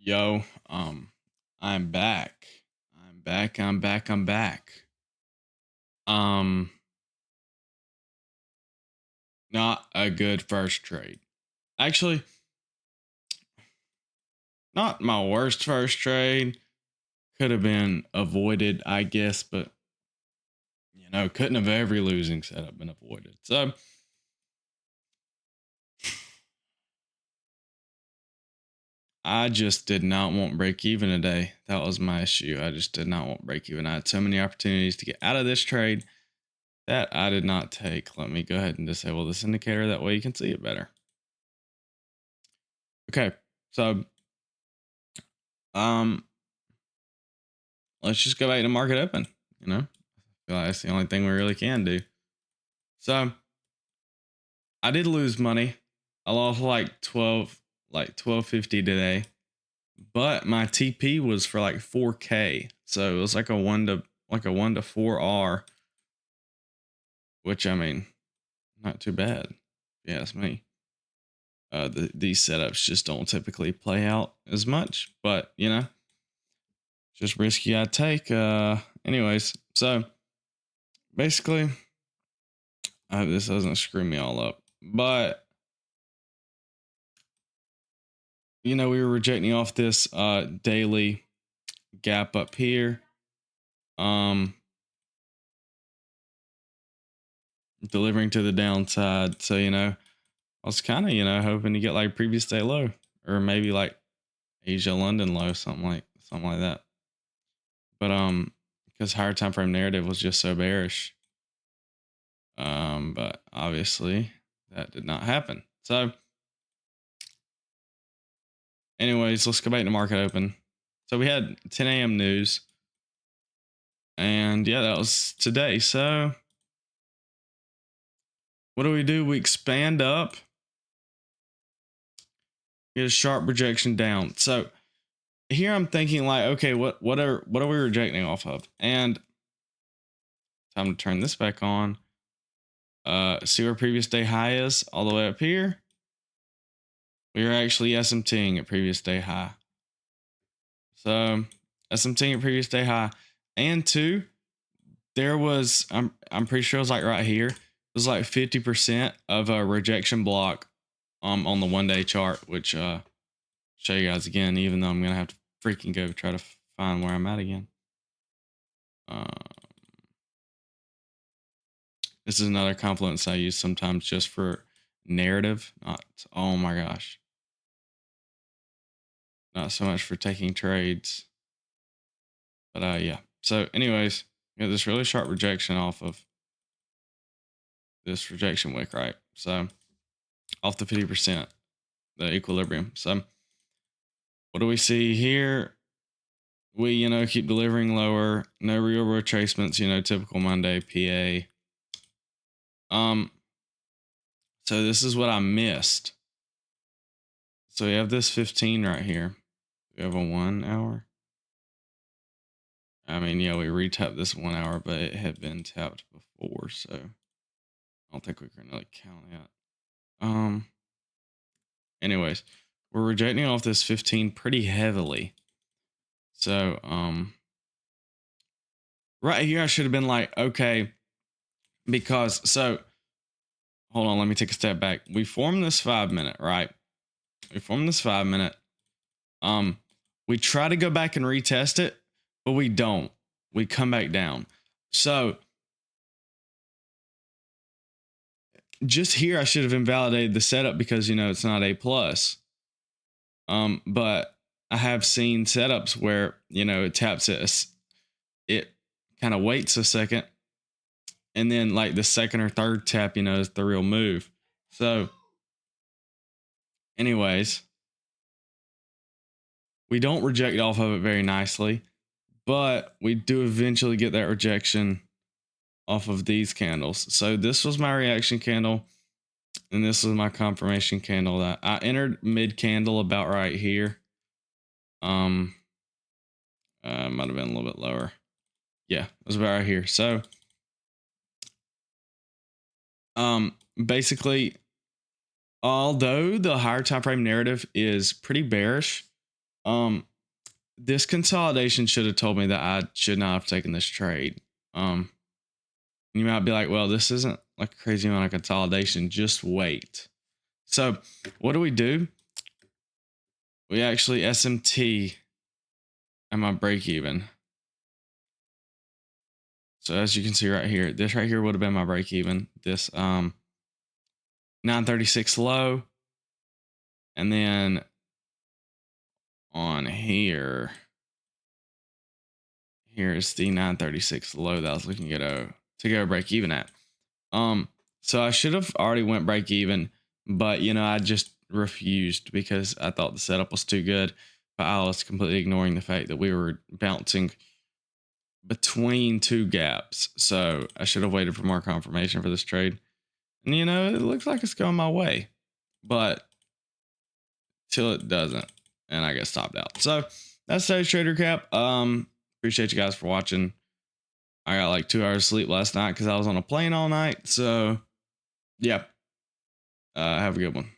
Yo, I'm back. I'm back. Um, Not a good first trade. Actually, not my worst first trade. Could have been avoided, I guess, but couldn't have every losing setup been avoided. So I just did not want break even today. That was my issue. I just did not want break even. I had so many opportunities to get out of this trade that I did not take. Let me go ahead and disable this indicator. That way you can see it better. Okay. So um let's just go back to market open. I feel like that's the only thing we really can do. So I did lose money. I lost like 1250 today, but my TP was for like 4K. So it was like a 1 to 4R, which I mean, not too bad. Yeah, it's me. These setups just don't typically play out as much, but just risky I take. Anyways, so basically, I hope this doesn't screw me all up. But we were rejecting off this daily gap up here. Um Delivering to the downside. So, I was kind of, hoping to get like previous day low or maybe like Asia London low, something like that. But because higher time frame narrative was just so bearish. But obviously that did not happen. So anyways, let's go back to market open. So we had 10 a.m. news. And yeah, that was today. So what do? We expand up, get a sharp rejection down. So here I'm thinking like, okay, what are we rejecting off of? And time to turn this back on. See where previous day high is all the way up here. We are actually SMTing at previous day high. So SMTing at previous day high. And two, there was I'm pretty sure it was like right here. It was like 50% of a rejection block on the 1 day chart, which show you guys again, even though I'm gonna have to freaking go try to find where I'm at again. Uh, this is another confluence I use sometimes just for narrative. Not oh my gosh, not so much for taking trades, but yeah. So, anyways, we got this really sharp rejection off of this rejection wick, right? So, off the 50%, the equilibrium. So, what do we see here? We keep delivering lower, no real retracements. Typical Monday PA. So this is what I missed. So we have this 15 right here. We have a 1 hour. I mean, yeah, we retapped this 1 hour, but it had been tapped before, so I don't think we can really count that. Anyways, we're rejecting off this 15 pretty heavily. So, right here I should have been like, okay, because hold on, let me take a step back. We formed this 5 minute, right? We formed this 5 minute. We try to go back and retest it, but we don't. We come back down. So just here, I should have invalidated the setup because it's not A plus. But I have seen setups where it taps it, it kind of waits a second, and then like the second or third tap, is the real move. So, anyways, we don't reject off of it very nicely, but we do eventually get that rejection off of these candles. So this was my reaction candle, and this was my confirmation candle that I entered mid candle about right here. Might have been a little bit lower. Yeah, it was about right here. So basically, although the higher time frame narrative is pretty bearish, Um, this consolidation should have told me that I should not have taken this trade. You might be like, well, this isn't like a crazy amount of consolidation. Just wait. So what do? We actually SMT at my break even. So as you can see right here, this right here would have been my break even. This 936 low. And then on here, here's the 936 low that I was looking at to go break even at. So I should have already went break even, but I just refused because I thought the setup was too good. But I was completely ignoring the fact that we were bouncing between two gaps. So I should have waited for more confirmation for this trade. And it looks like it's going my way, but till it doesn't, and I get stopped out. So that's today's trader cap. Appreciate you guys for watching. I got like 2 hours of sleep last night because I was on a plane all night. So yeah, have a good one.